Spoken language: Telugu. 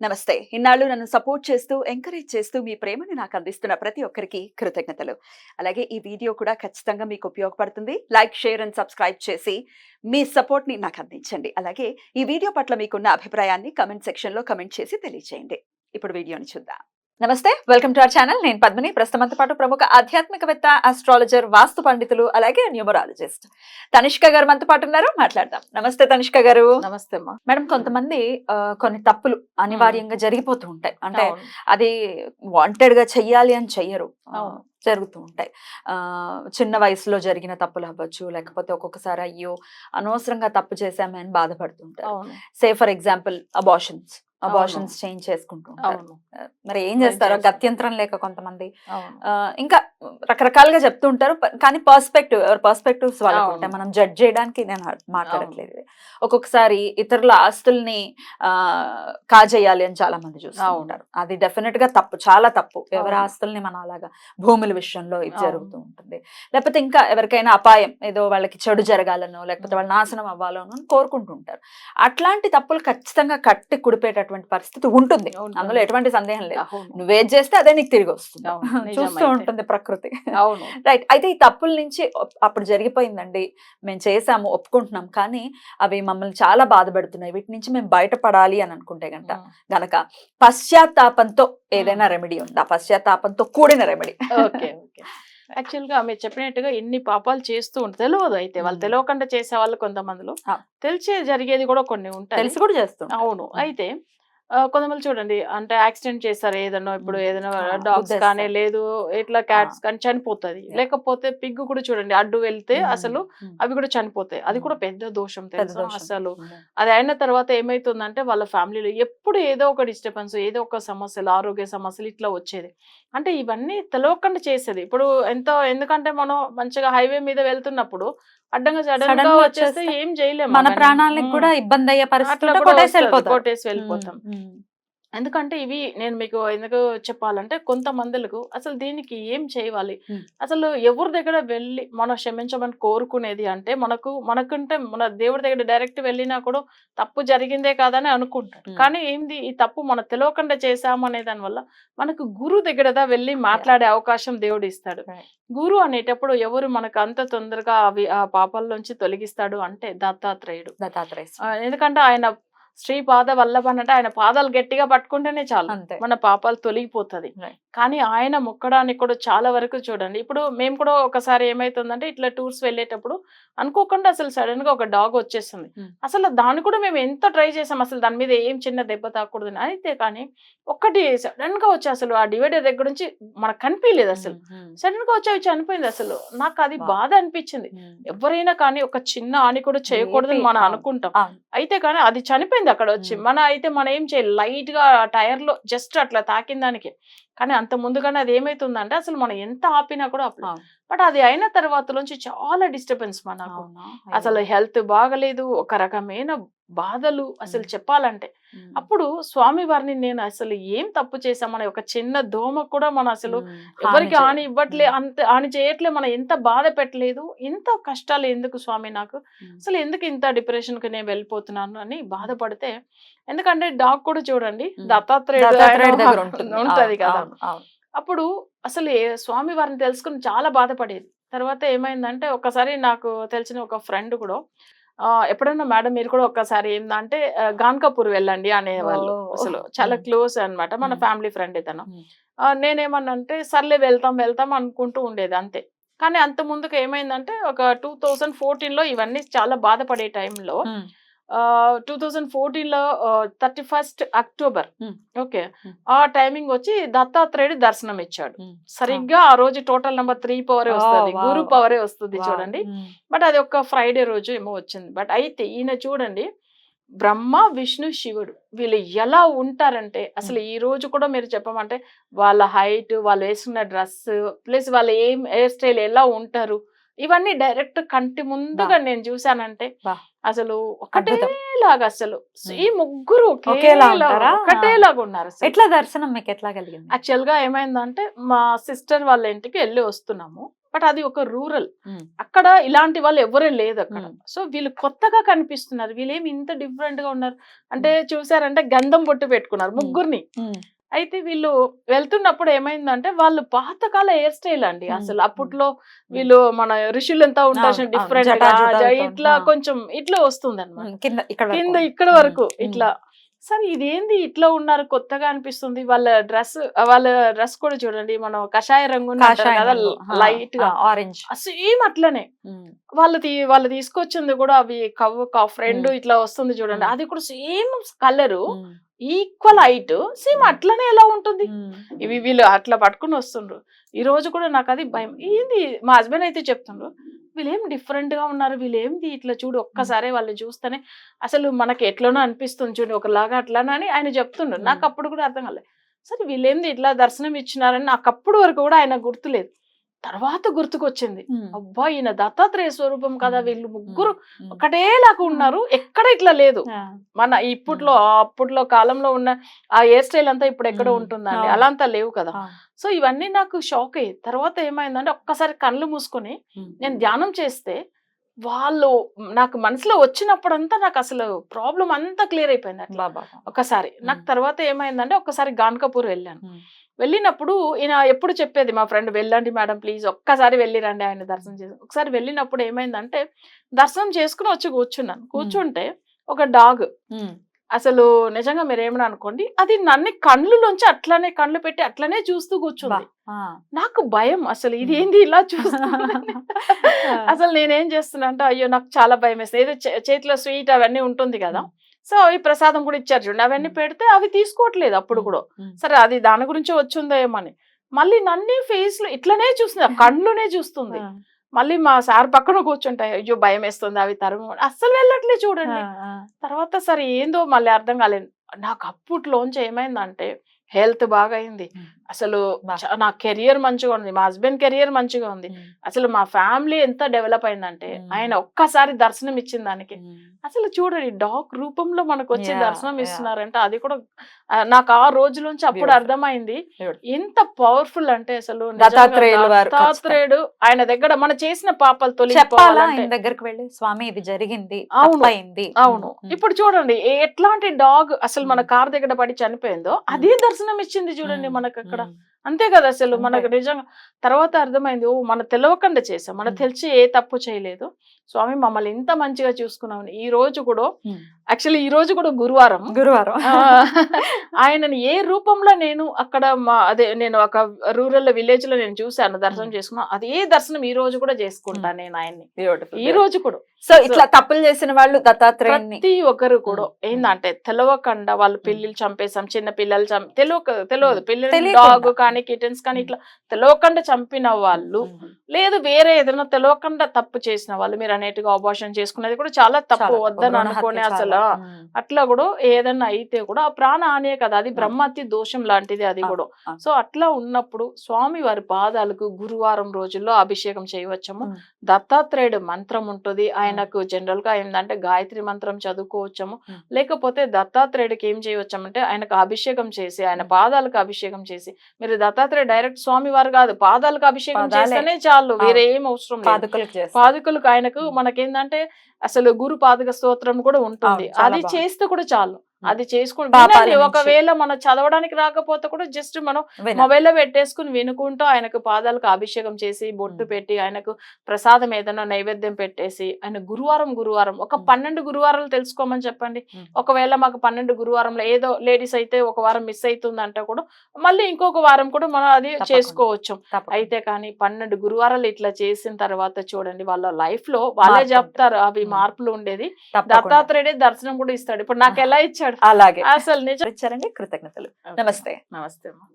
నమస్తే. ఇన్నాళ్ళు నన్ను సపోర్ట్ చేస్తూ, ఎంకరేజ్ చేస్తూ మీ ప్రేమని నాకు అందిస్తున్న ప్రతి ఒక్కరికి కృతజ్ఞతలు. అలాగే ఈ వీడియో కూడా ఖచ్చితంగా మీకు ఉపయోగపడుతుంది. లైక్, షేర్ అండ్ సబ్స్క్రైబ్ చేసి మీ సపోర్ట్‌ని నాకు అందించండి. అలాగే ఈ వీడియో పట్ల మీకున్న అభిప్రాయాన్ని కామెంట్ సెక్షన్‌లో కామెంట్ చేసి తెలియజేయండి. ఇప్పుడు వీడియోని చూద్దాం. నమస్తే, వెల్కమ్ టు అవర్ ఛానల్. నేను పద్మిని. ప్రస్తుతంతో పాటు ప్రముఖ ఆధ్యాత్మికవేత్త, ఆస్ట్రాలజర్, వాస్తు పండితులు, అలాగే న్యూమరాలజిస్ట్ తనిష్క గారు మనతో పాటు ఉన్నారు. మాట్లాడదాం. నమస్తే తనిష్క గారు. నమస్తే అమ్మా. మేడం, కొంతమంది కొన్ని తప్పులు అనివార్యంగా జరిగిపోతూ ఉంటాయి. అంటే అది వాంటెడ్ గా చెయ్యాలి అని చెయ్యరు, జరుగుతూ ఉంటాయి. చిన్న వయసులో జరిగిన తప్పులు అవ్వచ్చు, లేకపోతే ఒక్కొక్కసారి అయ్యో అనవసరంగా తప్పు చేశామే అని బాధపడుతుంటారు. Say for example abortions change చేసుకుంటూ ఉంటారు. మరి ఏం చేస్తారో గత్యంతరం లేక కొంతమంది ఇంకా రకరకాలుగా చెప్తూ ఉంటారు. కానీ పర్స్పెక్టివ్స్ వాళ్ళకు ఉంటాయి. మనం జడ్జ్ చేయడానికి నేను మాట్లాడట్లేదు. ఒక్కొక్కసారి ఇతరుల ఆస్తుల్ని కాజేయాలి అని చాలా మంది చూస్తూ ఉంటారు. అది డెఫినెట్ గా తప్పు, చాలా తప్పు. ఎవరి ఆస్తుల్ని మనం అలాగా భూముల విషయంలో ఇది జరుగుతూ ఉంటుంది. లేకపోతే ఇంకా ఎవరికైనా అపాయం, ఏదో వాళ్ళకి చెడు జరగాలనో లేకపోతే వాళ్ళ నాశనం అవ్వాలనో కోరుకుంటుంటారు. అట్లాంటి తప్పులు ఖచ్చితంగా కట్టి కుడిపేట పరిస్థితి ఉంటుంది. అందులో ఎటువంటి సందేహం లేదు. నువ్వేం చేస్తే అదే నీకు తిరిగి వస్తుంది. చూస్తూ ఉంటుంది ప్రకృతి. రైట్. అయితే ఈ తప్పుల నుంచి అప్పుడు జరిగిపోయిందండి, మేము చేసాము, ఒప్పుకుంటున్నాం, కానీ అవి మమ్మల్ని చాలా బాధపెడుతున్నాయి, వీటి నుంచి మేము బయటపడాలి అని అనుకుంటే గనక పశ్చాత్తాపంతో ఏదైనా రెమెడీ ఉందా? పశ్చాత్తాపంతో కూడిన రెమెడీ. యాక్చువల్ గా మీరు చెప్పినట్టుగా ఎన్ని పాపాలు చేస్తూ ఉంటారు, తెలియదు. అయితే వాళ్ళు తెలియకుండా చేసే వాళ్ళు కొంతమందిలో, తెలిసే జరిగేది కూడా కొన్ని ఉంటాయి, తెలిసి కూడా చేస్తాం. అవును. అయితే కొంతమంది చూడండి, అంటే యాక్సిడెంట్ చేస్తారు ఏదన్నా, ఇప్పుడు ఏదైనా డాగ్స్ కానీ లేదు ఇట్లా క్యాట్స్ కానీ చనిపోతుంది. లేకపోతే పిగ్ కూడా చూడండి, అడ్డు వెళ్తే అసలు అవి కూడా చనిపోతాయి. అది కూడా పెద్ద దోషం తెలుసు అసలు. అది అయిన తర్వాత ఏమైతుందంటే వాళ్ళ ఫ్యామిలీలో ఎప్పుడు ఏదో ఒక డిస్టర్బెన్స్, ఏదో ఒక సమస్యలు, ఆరోగ్య సమస్యలు ఇట్లా వచ్చేది. అంటే ఇవన్నీ తెలియకుండా చేసేది. ఇప్పుడు ఎందుకంటే మనం మంచిగా హైవే మీద వెళ్తున్నప్పుడు అడ్డంగా సడన్ గా వచ్చేస్తే ఏం చేయలేము, మన ప్రాణాలకు కూడా ఇబ్బంది అయ్యే పరిస్థితుల్లో కొట్టేసి వెళ్ళిపోతాం. ఎందుకంటే ఇవి నేను మీకు ఎందుకు చెప్పాలంటే, కొంతమందులకు అసలు దీనికి ఏం చేయాలి, అసలు ఎవరి దగ్గర వెళ్ళి మనం క్షమించమని కోరుకునేది అంటే, మనకంటే మన దేవుడి దగ్గర డైరెక్ట్ వెళ్ళినా కూడా తప్పు జరిగిందే కాదని అనుకుంటాడు. కానీ ఏంది, ఈ తప్పు మనం తెలియకుండా చేశాము అనే దాని వల్ల మనకు గురువు దగ్గర వెళ్ళి మాట్లాడే అవకాశం దేవుడు ఇస్తాడు. గురువు అనేటప్పుడు ఎవరు మనకు అంత తొందరగా ఆ పాపాల్లోంచి తొలగిస్తాడు అంటే దత్తాత్రేయుడు. ఎందుకంటే ఆయన శ్రీపాద వల్లభన్ అంటే ఆయన పాదాలు గట్టిగా పట్టుకుంటేనే చాలు మన పాపాలు తొలగిపోతుంది. కానీ ఆయన మొక్కడానికి కూడా చాలా వరకు చూడండి. ఇప్పుడు మేము కూడా ఒకసారి ఏమైతుందంటే, ఇట్లా టూర్స్ వెళ్ళేటప్పుడు అనుకోకుండా అసలు సడన్ గా ఒక డాగ్ వచ్చేస్తుంది. అసలు దాన్ని కూడా మేము ఎంత ట్రై చేసాం, అసలు దాని మీద ఏం చిన్న దెబ్బ తాకూడదు అయితే, కానీ ఒక్కటి సడన్ గా వచ్చి అసలు ఆ డివైడర్ దగ్గర నుంచి మనకు కనిపించలేదు. అసలు సడన్ గా వచ్చి అవి చనిపోయింది. అసలు నాకు అది బాధ అనిపించింది. ఎవరైనా కానీ ఒక చిన్న హాని కూడా చేయకూడదని మనం అనుకుంటాం, అయితే కానీ అది చనిపోయింది అక్కడ వచ్చి. మనం ఏం చేయాలి, లైట్ గా టైర్ లో జస్ట్ అట్లా తాకిన దానికి. కానీ అంత ముందుగానే అది ఏమైతుందంటే, అసలు మనం ఎంత ఆపినా కూడా అప్పుడు, బట్ అది అయిన తర్వాత నుంచి చాలా డిస్టర్బెన్స్ మనకు. అసలు హెల్త్ బాగలేదు, ఒక రకమైన బాధలు అసలు చెప్పాలంటే. అప్పుడు స్వామి వారిని నేను అసలు ఏం తప్పు చేశామని, ఒక చిన్న దోమ కూడా మనం అసలు ఎవరికి హాని ఇవ్వట్లే, అంత హాని చేయట్లే, మనం ఎంత బాధ పెట్టలేదు, ఇంత కష్టాలు ఎందుకు స్వామి నాకు, అసలు ఎందుకు ఇంత డిప్రెషన్ కి నేను వెళ్ళిపోతున్నాను అని బాధపడితే, ఎందుకంటే డాగ్ కూడా చూడండి దత్తాత్రేయుడు ఉంటది కదా. అప్పుడు అసలు స్వామి వారిని తెలుసుకుని చాలా బాధపడేది. తర్వాత ఏమైందంటే, ఒకసారి నాకు తెలిసిన ఒక ఫ్రెండ్ కూడా ఎప్పుడన్నా మేడం మీరు కూడా ఒక్కసారి ఏందంటే గాన్కాపూర్ వెళ్ళండి అనేవాళ్ళు. అసలు చాలా క్లోజ్ అన్నమాట, మన ఫ్యామిలీ ఫ్రెండ్ ఇతను. నేనేమన్నా అంటే సర్లే వెళ్తాం అనుకుంటూ ఉండేది అంతే. కానీ అంత ముందుకు ఏమైందంటే, ఒక 2014లో ఇవన్నీ చాలా బాధపడే టైంలో 2014లో 31 అక్టోబర్, ఓకే, ఆ టైమింగ్ వచ్చి దత్తాత్రేయుడు దర్శనం ఇచ్చాడు. సరిగ్గా ఆ రోజు టోటల్ నెంబర్ 3 పవరే వస్తుంది, గురు పవరే వస్తుంది చూడండి. బట్ అది ఒక ఫ్రైడే రోజు ఏమో వచ్చింది. బట్ అయితే ఈయన చూడండి, బ్రహ్మ విష్ణు శివుడు వీళ్ళు ఎలా ఉంటారంటే, అసలు ఈ రోజు కూడా మీరు చెప్పమంటే వాళ్ళ హైట్, వాళ్ళు వేసుకున్న డ్రెస్, ప్లస్ వాళ్ళ ఏం హెయిర్ స్టైల్, ఎలా ఉంటారు, ఇవన్నీ డైరెక్ట్ కంటి ముందుగా నేను చూసానంటే అసలు ఒకటేలాగా, అసలు ఈ ముగ్గురు ఒకటేలాగా ఉన్నారు. ఎట్లా దర్శనం మీకు ఎట్లా కలిగింది? యాక్చువల్ గా ఏమైందంటే, మా సిస్టర్ వాళ్ళ ఇంటికి వెళ్ళి వస్తున్నాము. బట్ అది ఒక రూరల్, ఉమ్. అక్కడ ఇలాంటి వాళ్ళు ఎవరే లేదు అక్కడ. ఉమ్. సో వీళ్ళు కొత్తగా కనిపిస్తున్నారు, వీళ్ళేమి ఇంత డిఫరెంట్ గా ఉన్నారు అంటే చూసారంటే గంధం బొట్టు పెట్టుకున్నారు ముగ్గురిని. ఉమ్. అయితే వీళ్ళు వెళ్తున్నప్పుడు ఏమైందంటే వాళ్ళు పాతకాల హెయిర్ స్టైల్ అండి. ఉమ్. అసలు అప్పట్లో వీళ్ళు మన ఋషులు ఎంత ఉంటారు అవును, డిఫరెంట్ జటా జుటాలతో. ఇట్లా ఆ. కొంచెం ఇట్లా వస్తుంది అనమాట, కింద ఇక్కడ కింద వరకు. ఇక్కడ వరకు ఉమ్. ఇట్లా. సరే ఇదేంది ఇట్లా ఉన్నారు కొత్తగా అనిపిస్తుంది. వాళ్ళ డ్రెస్ కూడా చూడండి, మనం కషాయ రంగు కాషాయ కదా రంగు. లైట్ గా ఆరెంజ్. సేమ్ అట్లనే. వాళ్ళు తీసుకొచ్చింది కూడా అవి ఫ్రెండ్ ఇట్లా వస్తుంది చూడండి, అది కూడా same colour, equal height, same అట్లనే ఎలా ఉంటుంది. ఇవి వీళ్ళు అట్లా పట్టుకుని వస్తుండ్రు. ఈ రోజు కూడా నాకు అది భయం ఏంది. మా హస్బెండ్ అయితే చెప్తుండ్రు, వీళ్ళేం డిఫరెంట్ గా ఉన్నారు, వీళ్ళేంది ఇట్లా చూడు ఒక్కసారి వాళ్ళని చూస్తేనే అసలు మనకి ఎట్లనో అనిపిస్తుంది చూడు ఒకలాగా అట్లానా అని ఆయన చెప్తుండ్రు. నాకు అప్పుడు కూడా అర్థం కాలేదు, సరే వీళ్ళేంది ఇట్లా దర్శనం ఇచ్చినారని నాకు అప్పుడు వరకు కూడా ఆయన గుర్తులేదు. తర్వాత గుర్తుకొచ్చింది, అబ్బా ఈయన దత్తాత్రేయ స్వరూపం కదా, వీళ్ళు ముగ్గురు ఒకటేలాగా ఉన్నారు, ఎక్కడ ఇట్లా లేదు. మన అప్పట్లో కాలంలో ఉన్న ఆ హెయిర్ స్టైల్ అంతా ఇప్పుడు ఎక్కడ ఉంటుందండి, అలా అంతా లేవు కదా. సో ఇవన్నీ నాకు షాక్ అయ్యి తర్వాత ఏమైందంటే ఒక్కసారి కళ్ళు మూసుకొని నేను ధ్యానం చేస్తే వాళ్ళు నాకు మనసులో వచ్చినప్పుడంతా నాకు అసలు ప్రాబ్లం అంతా క్లియర్ అయిపోయింది అట్లా ఒక్కసారి. నాకు తర్వాత ఏమైందంటే ఒక్కసారి గాన్కపూర్ వెళ్ళాను. వెళ్ళినప్పుడు ఈయన ఎప్పుడు చెప్పేది మా ఫ్రెండ్, వెళ్ళండి మేడం ప్లీజ్ ఒక్కసారి వెళ్ళిరండి ఆయన దర్శనం చేసి. ఒకసారి వెళ్ళినప్పుడు ఏమైందంటే దర్శనం చేసుకుని వచ్చి కూర్చుంటే ఒక డాగ్, అసలు నిజంగా మీరు ఏమని అనుకోండి, అది నన్ను కళ్ళులోంచి అట్లనే కళ్ళు పెట్టి అట్లనే చూస్తూ కూర్చుంది. నాకు భయం, అసలు ఇది ఏంది ఇలా చూస్తుంది. అసలు నేనేం చేస్తున్నా అంటే అయ్యో నాకు చాలా భయం వేస్తుంది. ఏదో చేతిలో స్వీట్ అవన్నీ ఉంటుంది కదా, సో అవి ప్రసాదం కూడా ఇచ్చారు చూడండి, అవన్నీ పెడితే అవి తీసుకోవట్లేదు అప్పుడు కూడా. సరే అది దాని గురించి వచ్చిందో ఏమని, మళ్ళీ నన్నే ఫేస్ లో ఇట్లనే చూస్తుంది, కళ్ళునే చూస్తుంది. మళ్ళీ మా సార్ పక్కన కూర్చుంటాయి, అయ్యో భయం వేస్తుంది అవి తరుము, అస్సలు వెళ్ళట్లేదు చూడండి. తర్వాత సరే ఏందో మళ్ళీ అర్థం కాలేదు నాకు. అప్పట్లోంచి ఏమైందంటే హెల్త్ బాగా అయింది, అసలు నా కెరియర్ మంచిగా ఉంది, మా హస్బెండ్ కెరియర్ మంచిగా ఉంది, అసలు మా ఫ్యామిలీ ఎంత డెవలప్ అయిందంటే ఆయన ఒక్కసారి దర్శనం ఇచ్చిన దానికి. అసలు చూడండి డాగ్ రూపంలో మనకు వచ్చి దర్శనం ఇస్తున్నారంటే అది కూడా నాకు ఆ రోజులోంచి అప్పుడు అర్థమైంది ఎంత పవర్ఫుల్ అంటే. అసలు దత్తాత్రేయుడు ఆయన దగ్గర మన చేసిన పాపాలు తొలగిపోవాలంటే దగ్గరికి వెళ్ళి స్వామి ఇది జరిగింది. అవును ఇప్పుడు చూడండి ఎట్లాంటి డాగ్ అసలు మన కార్ దగ్గర పడి చనిపోయిందో అదే దర్శనం ఇచ్చింది చూడండి మనకు అక్కడ. అంతే కదా అసలు మనకు నిజంగా తర్వాత అర్థమైంది, ఓ మన తెలవకుండా చేసాం, మన తెలిసి ఏ తప్పు చేయలేదు, స్వామి మమ్మల్ని ఇంత మంచిగా చూసుకున్నాం. ఈ రోజు కూడా యాక్చువల్లీ ఈ రోజు కూడా గురువారం ఆయనని ఏ రూపంలో నేను అక్కడ నేను ఒక రూరల్ విలేజ్ లో నేను చూసాను దర్శనం చేసుకున్నాను, అదే దర్శనం ఈ రోజు కూడా చేసుకుంటాను నేను ఆయన్ని ఈ రోజు కూడా. సో ఇట్లా తప్పులు చేసిన వాళ్ళు దత్తాత్రేయుని ప్రతి ఒక్కరు కూడా ఏందంటే తెలవకుండా వాళ్ళు పిల్లలు చంపేసాం, చిన్న పిల్లలు తెలియదు పిల్లలు డాగ్ కానీ కిటన్స్ కానీ ఇట్లా తెలవకుండా చంపిన వాళ్ళు, లేదు వేరే ఏదైనా తెలవకుండా తప్పు చేసిన వాళ్ళు, మీరు అనేట్టుగా అబార్షన్ చేసుకునేది కూడా చాలా తప్పు, వద్దని అనుకునే అసలు అట్లా కూడా ఏదన్నా అయితే కూడా ఆ ప్రాణ హానియే కదా, అది బ్రహ్మహత్య దోషం లాంటిది అది కూడా. సో అట్లా ఉన్నప్పుడు స్వామి వారి పాదాలకు గురువారం రోజుల్లో అభిషేకం చేయవచ్చము. దత్తాత్రేయుడు మంత్రం ఉంటుంది ఆయనకు, జనరల్ గా ఏంటంటే గాయత్రి మంత్రం చదువుకోవచ్చము. లేకపోతే దత్తాత్రేయుడికి ఏం చేయవచ్చామంటే ఆయనకు అభిషేకం చేసి ఆయన పాదాలకు అభిషేకం చేసి, మీరు దత్తాత్రేయుడు డైరెక్ట్ స్వామి వారు కాదు పాదాలకు అభిషేకం చేస్తేనే చాలు, వేరే ఏం అవసరం లేదు. పాదుకలకు ఆయనకు మనకేందంటే అసలు గురు పాదుక స్తోత్రం కూడా ఉంటుంది, అది చేస్తే కూడా చాలు. అది చేసుకుంటే ఒకవేళ మనం చదవడానికి రాకపోతే కూడా జస్ట్ మనం మొబైల్ లో పెట్టేసుకుని వినుకుంటూ ఆయనకు పాదాలకు అభిషేకం చేసి బొట్టు పెట్టి ఆయనకు ప్రసాదం ఏదైనా నైవేద్యం పెట్టేసి ఆయన గురువారం ఒక 12 గురువారాలు తెలుసుకోమని చెప్పండి. ఒకవేళ మాకు 12 గురువారంలో ఏదో లేడీస్ అయితే ఒక వారం మిస్ అవుతుందంటే కూడా మళ్ళీ ఇంకొక వారం కూడా మనం అది చేసుకోవచ్చు. అయితే కానీ 12 గురువారాలు ఇట్లా చేసిన తర్వాత చూడండి వాళ్ళ లైఫ్ లో వాళ్ళే చెప్తారు అవి మార్పులు ఉండేది. దత్తాత్రేయుడే దర్శనం కూడా ఇస్తాడు. ఇప్పుడు నాకు ఎలా ఇచ్చాడు అలాగే అసలు నిజం. ఇచ్చారండి. కృతజ్ఞతలు. నమస్తే. నమస్తే.